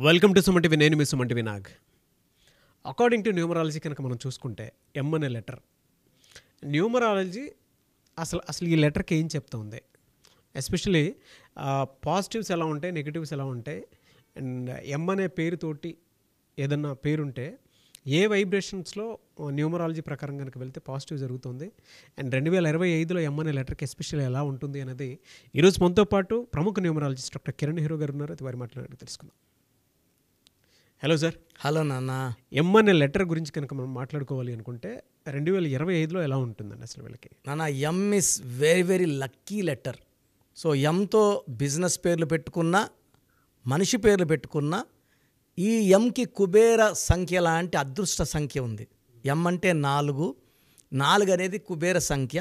Welcome to Suman TV. నేను మీ Suman TV Nag. According to numerology కనుక మనం చూసుకుంటే ఎం అనే లెటర్, న్యూమరాలజీ అసలు ఈ లెటర్కి ఏం చెప్తుంది, ఎస్పెషలీ పాజిటివ్స్ ఎలా ఉంటాయి, నెగిటివ్స్ ఎలా ఉంటాయి, అండ్ ఎం అనే పేరుతోటి ఏదన్నా పేరుంటే ఏ వైబ్రేషన్స్లో న్యూమరాలజీ ప్రకారం కనుక వెళ్తే పాజిటివ్ జరుగుతుంది, అండ్ 2025లో ఎం అనే లెటర్కి ఎస్పెషల్లీ ఎలా ఉంటుంది అనేది ఈరోజు మనతో పాటు ప్రముఖ న్యూమరాలజిస్ట్ డాక్టర్ కిరణ్ హీరో గారు ఉన్నారు. అది వారి మాట్లాడి తెలుసుకుందాం. Hello sir. హలో నాన్న. ఎం అనే లెటర్ గురించి కనుక మనం మాట్లాడుకోవాలి అనుకుంటే 2025లో ఎలా ఉంటుందండి అసలు వీళ్ళకి? నాన్న, M is very very lucky letter. So ఎంతో బిజినెస్ పేర్లు పెట్టుకున్నా, మనిషి పేర్లు పెట్టుకున్నా, ఈ ఎంకి కుబేర సంఖ్య లాంటి అదృష్ట సంఖ్య ఉంది. ఎం అంటే 4. 4 అనేది కుబేర సంఖ్య.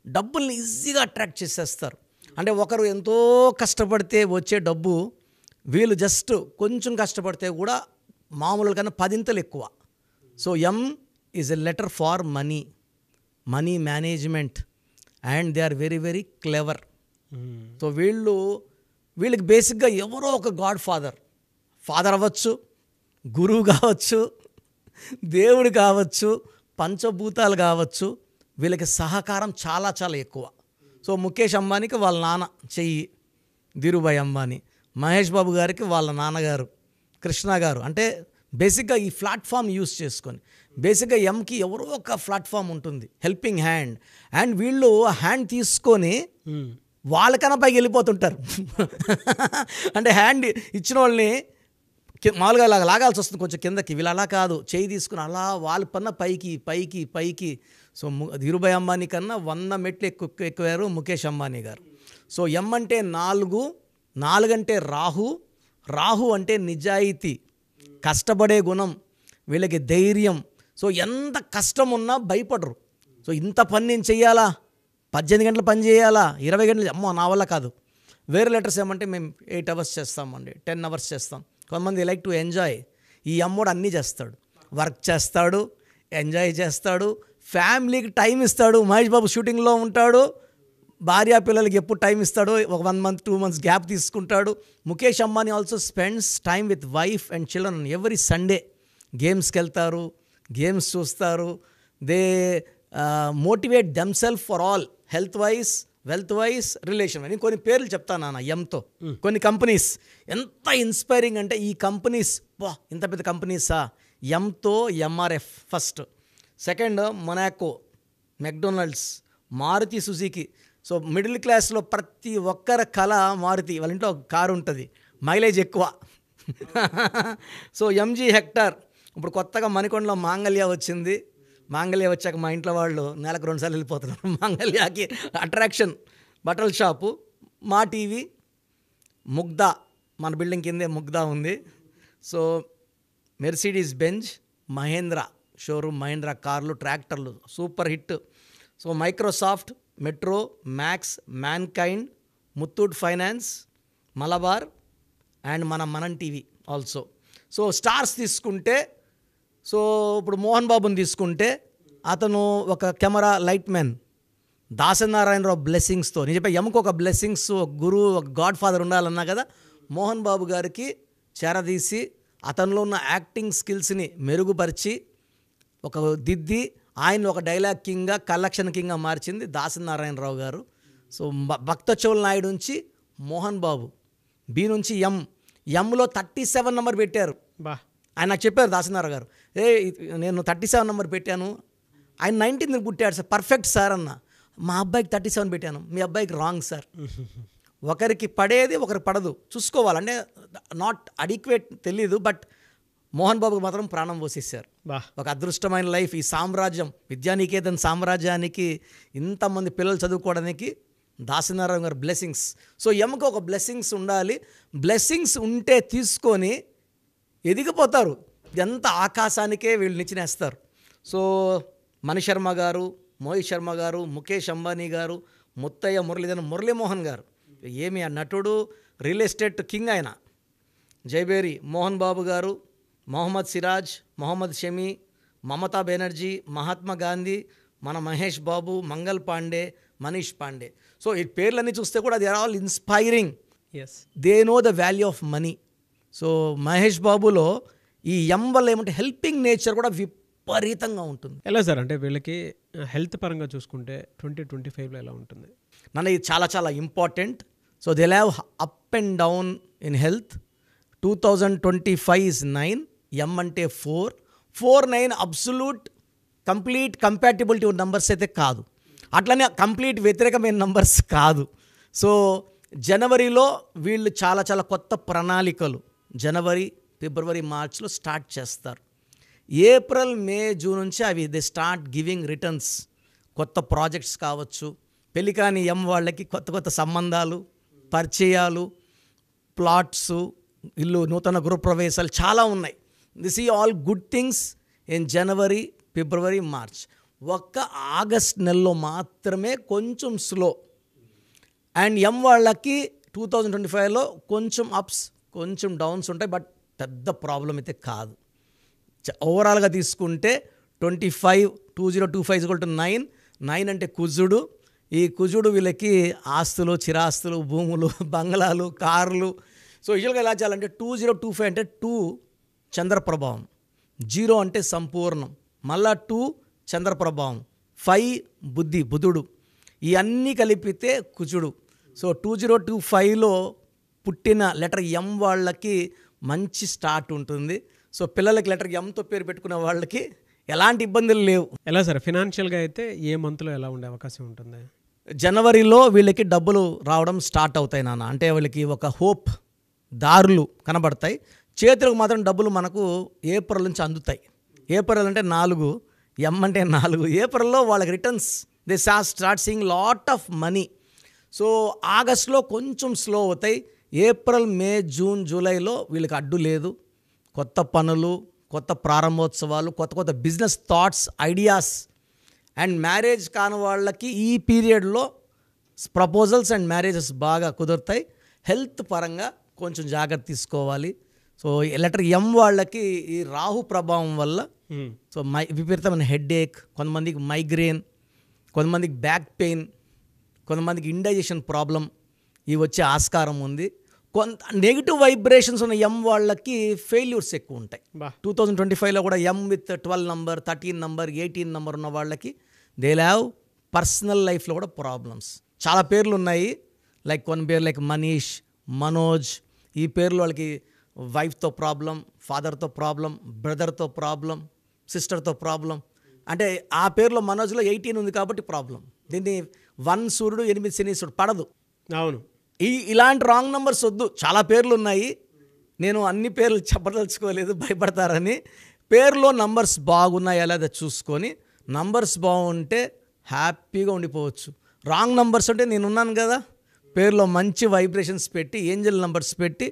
డబ్బుల్ని ఈజీగా అట్రాక్ట్ చేసేస్తారు. అంటే ఒకరు ఎంతో కష్టపడితే వచ్చే డబ్బు వీళ్ళు జస్ట్ కొంచెం కష్టపడితే కూడా మామూలుగా కన్నా 10 ఎక్కువ. So M is a letter for money management, and they are very very clever. So వీళ్ళకి బేసిక్గా ఎవరో ఒక గాడ్ ఫాదర్ అవ్వచ్చు, గురువు కావచ్చు, దేవుడు కావచ్చు, పంచభూతాలు కావచ్చు, వీళ్ళకి సహకారం చాలా చాలా ఎక్కువ. సో ముఖేష్ అంబానీకి వాళ్ళ నాన్న చెయ్యి ధీరుభాయ్ అంబానీ, మహేష్ బాబు గారికి వాళ్ళ నాన్నగారు కృష్ణ గారు. అంటే బేసిక్గా ఈ ప్లాట్ఫామ్ యూస్ చేసుకొని బేసిక్గా ఎంకి ఎవరో ఒక ప్లాట్ఫామ్ ఉంటుంది, హెల్పింగ్ హ్యాండ్, అండ్ వీళ్ళు హ్యాండ్ తీసుకొని వాళ్ళకన్నా పైకి వెళ్ళిపోతుంటారు. అంటే హ్యాండ్ ఇచ్చిన వాళ్ళని మామూలుగా అలా లాగాల్సి వస్తుంది కొంచెం కిందకి, వీళ్ళు అలా కాదు, చేయి తీసుకుని అలా వాళ్ళ పన్న పైకి. సో ధీరుభాయ్ అంబానీ కన్నా 100 మెట్లు ఎక్కువారు ముఖేష్ అంబానీ గారు. సో ఎం అంటే 4 అంటే రాహు అంటే నిజాయితీ, కష్టపడే గుణం, వీళ్ళకి ధైర్యం. సో ఎంత కష్టం ఉన్నా భయపడరు. సో ఇంత పని నేను చెయ్యాలా, 18 గంటలు పని చేయాలా, 20 గంటలు, అమ్మో నా వల్ల కాదు. వేరే లెటర్స్ ఏమంటే మేము 8 అవర్స్ చేస్తామండి, 10 అవర్స్ చేస్తాం. కొంతమంది లైక్ టు ఎంజాయ్. ఈ అమ్మోడు అన్నీ చేస్తాడు, వర్క్ చేస్తాడు, ఎంజాయ్ చేస్తాడు, ఫ్యామిలీకి టైం ఇస్తాడు. మహేష్ బాబు షూటింగ్లో ఉంటాడు, భార్య పిల్లలకి ఎప్పుడు టైం ఇస్తాడో, ఒక 1 మంత్ 2 మంత్స్ గ్యాప్ తీసుకుంటాడు. Mukesh Ambani also spends time with wife and children every Sunday. గేమ్స్కి వెళ్తారు, గేమ్స్ చూస్తారు. They motivate themselves for all, health wise, wealth wise, relation wise. కొన్ని పేర్లు చెప్తాను నాన్న ఎంతో. కొన్ని కంపెనీస్ ఎంత ఇన్స్పైరింగ్ అంటే, ఈ కంపెనీస్ ఇంత పెద్ద కంపెనీసా. ఎంతో MRF first, second Monaco, McDonald's, Maruti Suzuki. So middle క్లాస్లో ప్రతి ఒక్కరి కళ మారుతి. వాళ్ళ ఇంట్లో ఒక కారు ఉంటుంది, మైలేజ్ ఎక్కువ. So MG hectare. ఇప్పుడు కొత్తగా మణికొండలో మాంగళ్య వచ్చింది. మాంగళ్య వచ్చాక మా ఇంట్లో వాళ్ళు నెలకు 2 సార్లు వెళ్ళిపోతున్నారు మాంగళ్యాకి. అట్రాక్షన్ బట్టల షాపు. మా టీవీ, ముగ్ధా, మన బిల్డింగ్ కిందే ముగ్ధా ఉంది. So Mercedes Benz, Mahindra showroom, Mahindra కార్లు, ట్రాక్టర్లు super hit. So Microsoft, metro, max, Mankind, Muthoot finance, Malabar, and మనం టీవీ ఆల్సో. సో స్టార్స్ తీసుకుంటే, సో ఇప్పుడు మోహన్ బాబుని తీసుకుంటే అతను ఒక కెమెరా లైట్ మ్యాన్. దాసనారాయణరావు బ్లెస్సింగ్స్తో, నేను చెప్పే ఎముక ఒక బ్లెస్సింగ్స్, ఒక గురువు, ఒక గాడ్ ఫాదర్ ఉండాలన్నా కదా, మోహన్ బాబు గారికి చేరదీసి అతనిలో ఉన్న యాక్టింగ్ స్కిల్స్ని మెరుగుపరిచి ఒక దిద్ది ఆయన ఒక డైలాగ్ కింగ్గా, కలెక్షన్ కింగ్గా మార్చింది దాసనారాయణరావు గారు. సో భక్తచోళ నాయుడు నుంచి మోహన్ బాబు, బి నుంచి ఎంలో 37 నెంబర్ పెట్టారు. ఆయన నాకు చెప్పారు దాసనారాయణ గారు, నేను 37 నెంబర్ పెట్టాను, ఆయన 19 పుట్టాడు సార్, పర్ఫెక్ట్ సార్ అన్న. మా అబ్బాయికి 37 పెట్టాను, మీ అబ్బాయికి రాంగ్ సార్. ఒకరికి పడేది ఒకరికి పడదు, చూసుకోవాలంటే నాట్ అడిక్వేట్ తెలీదు, బట్ మోహన్ బాబుకి మాత్రం ప్రాణం పోసేసారు. ఒక అదృష్టమైన లైఫ్. ఈ సామ్రాజ్యం, విద్యానికేతన్ సామ్రాజ్యానికి ఇంతమంది పిల్లలు చదువుకోవడానికి దాసనారాయణ గారు బ్లెస్సింగ్స్. సో ఎముక ఒక బ్లెస్సింగ్స్ ఉండాలి. బ్లెస్సింగ్స్ ఉంటే తీసుకొని ఎదిగిపోతారు, ఎంత ఆకాశానికే వీళ్ళు నిచ్చినేస్తారు. సో మణిశర్మ గారు, మోహిత్ శర్మ గారు, ముఖేష్ అంబానీ గారు, ముత్తయ్య మురళీమోహన్ గారు, ఏమి ఆ నటుడు, రియల్ ఎస్టేట్ కింగ్ ఆయన. జైబేరి మోహన్ బాబు గారు, మొహమ్మద్ సిరాజ్, మొహమ్మద్ షమి, మమతా బెనర్జీ, మహాత్మా గాంధీ, మన మహేష్ బాబు, మంగల్ పాండే, మనీష్ పాండే. సో ఈ పేర్లన్నీ చూస్తే కూడా they are all inspiring. They know the value of money. So Mahesh బాబులో ఈ ఎం వల్ల ఏమంటే హెల్పింగ్ నేచర్ కూడా విపరీతంగా ఉంటుంది. ఎలా సార్ అంటే వీళ్ళకి హెల్త్ పరంగా చూసుకుంటే 2025లో ఎలా ఉంటుంది? నన్ను ఇది చాలా చాలా important. So they have up and down in health. 2025 is 9, ఎం అంటే 4, 4, 9 అబ్సల్యూట్ కంప్లీట్ కంపాటిబిలిటీ నంబర్స్ అయితే కాదు, అట్లనే కంప్లీట్ వ్యతిరేకమైన నంబర్స్ కాదు. సో జనవరిలో వీళ్ళు చాలా చాలా కొత్త ప్రణాళికలు జనవరి, ఫిబ్రవరి, మార్చ్లో స్టార్ట్ చేస్తారు. ఏప్రిల్, మే, జూన్ నుంచి అవి దే స్టార్ట్ గివింగ్ రిటర్న్స్. కొత్త ప్రాజెక్ట్స్ కావచ్చు, పెళ్ళికాని ఎం వాళ్ళకి కొత్త కొత్త సంబంధాలు, పరిచయాలు, ప్లాట్స్, ఇల్లు, నూతన గృహప్రవేశాలు చాలా ఉన్నాయి. దిస్ ఈ all good things in January, February, March. ఒక్క ఆగస్ట్ నెలలో మాత్రమే కొంచెం స్లో. అండ్ ఎం వాళ్ళకి 2025లో కొంచెం అప్స్, కొంచెం డౌన్స్ ఉంటాయి, బట్ పెద్ద ప్రాబ్లం అయితే కాదు. ఓవరాల్గా తీసుకుంటే 2025 9, 9 అంటే కుజుడు. ఈ కుజుడు వీళ్ళకి ఆస్తులు, చిరాస్తులు, భూములు, బంగ్లాలు, కార్లు. సో యూజువల్గా ఎలా చేయాలంటే 2025 అంటే 2 చంద్రప్రభావం, 0 అంటే సంపూర్ణం, మళ్ళా 2 చంద్రప్రభావం, 5 బుధుడు, ఇవన్నీ కలిపితే కుజుడు. సో 2025లో పుట్టిన లెటర్ ఎం వాళ్ళకి మంచి స్టార్ట్ ఉంటుంది. సో పిల్లలకి లెటర్ ఎంతో పేరు పెట్టుకునే వాళ్ళకి ఎలాంటి ఇబ్బందులు లేవు. ఎలా సార్ ఫినాన్షియల్గా అయితే ఏ మంత్లో ఎలా ఉండే అవకాశం ఉంటుంది? జనవరిలో వీళ్ళకి డబ్బులు రావడం స్టార్ట్ అవుతాయి నాన్న. అంటే వీళ్ళకి ఒక హోప్, దారులు కనబడతాయి. చేతులకు మాత్రం డబ్బులు మనకు ఏప్రిల్ నుంచి అందుతాయి. ఏప్రిల్ అంటే 4, ఎం అంటే 4. ఏప్రిల్లో వాళ్ళకి returns they start seeing lot of money. So ఆగస్ట్లో కొంచెం స్లో అవుతాయి. ఏప్రిల్, మే, జూన్, జూలైలో వీళ్ళకి అడ్డు లేదు. కొత్త పనులు, కొత్త ప్రారంభోత్సవాలు, కొత్త కొత్త business thoughts, ideas. And marriage కాని వాళ్ళకి ఈ పీరియడ్లో ప్రపోజల్స్ అండ్ మ్యారేజెస్ బాగా కుదురుతాయి. హెల్త్ పరంగా కొంచెం జాగ్రత్త తీసుకోవాలి. సో లెటర్ ఎం వాళ్ళకి ఈ రాహు ప్రభావం వల్ల సో విపరీతమైన హెడ్ఏక్, కొంతమందికి మైగ్రేన్, కొంతమందికి బ్యాక్ పెయిన్, కొంతమందికి ఇండైజెషన్ ప్రాబ్లం, ఇవి వచ్చే ఆస్కారం ఉంది. కొంత నెగిటివ్ వైబ్రేషన్స్ ఉన్న ఎం వాళ్ళకి ఫెయిల్యూర్స్ ఎక్కువ ఉంటాయి. 2025లో కూడా ఎం విత్ 12 నంబర్, 13 నంబర్, 18 నంబర్ ఉన్న వాళ్ళకి దే హ్యావ్ పర్సనల్ లైఫ్లో కూడా ప్రాబ్లమ్స్. చాలా పేర్లు ఉన్నాయి. లైక్ కొన్ని పేర్లు లైక్ మనీష్, మనోజ్, ఈ పేర్లు వాళ్ళకి వైఫ్తో ప్రాబ్లం, ఫాదర్తో ప్రాబ్లం, బ్రదర్తో ప్రాబ్లం, సిస్టర్తో ప్రాబ్లం. అంటే ఆ పేరులో మనోజ్లో 18 ఉంది కాబట్టి ప్రాబ్లం. దీన్ని 1 సూర్యుడు 8 శనీశ్వరుడు పడదు. అవును, ఇలాంటి రాంగ్ నెంబర్స్ వద్దు. చాలా పేర్లు ఉన్నాయి, నేను అన్ని పేర్లు చెప్పదలుచుకోలేదు భయపడతారని. పేరులో నంబర్స్ బాగున్నాయా లేదా చూసుకొని, నంబర్స్ బాగుంటే హ్యాపీగా ఉండిపోవచ్చు. రాంగ్ నంబర్స్ అంటే నేనున్నాను కదా, పేరులో మంచి వైబ్రేషన్స్ పెట్టి, ఏంజల్ నంబర్స్ పెట్టి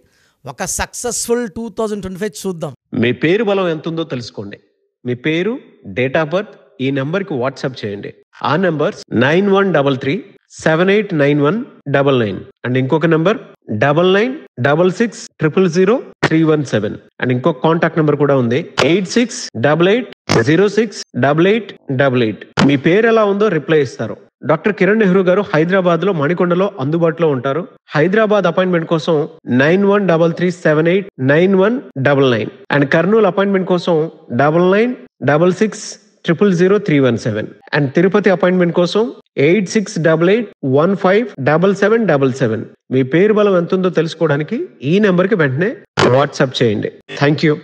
ఒక సక్సెస్ఫుల్ 2025 చూద్దాం. మీ పేరు బలం ఎంత ఉందో తెలుసుకోండి. మీ పేరు, డేట్ ఆఫ్ బర్త్ ఈ నెంబర్కి వాట్సాప్ చేయండి. ఆ నెంబర్ 9133789199 అండ్ ఇంకొక నెంబర్ 9966000317 అండ్ ఇంకొక కాంటాక్ట్ నెంబర్ కూడా ఉంది 8688068888. మీ పేరు ఎలా ఉందో రిప్లై ఇస్తారు. డాక్టర్ కిరణ్ నెహ్రూ గారు హైదరాబాద్ లో మణికొండలో అందుబాటులో ఉంటారు. హైదరాబాద్ అపాయింట్మెంట్ కోసం 9133789199 అండ్ కర్నూలు అపాయింట్మెంట్ కోసం 9966000317 అండ్ తిరుపతి అపాయింట్మెంట్ కోసం 8688157777. మీ పేరు బలం ఎంత ఉందో తెలుసుకోవడానికి ఈ నెంబర్కి వెంటనే వాట్సాప్ చేయండి. Thank you.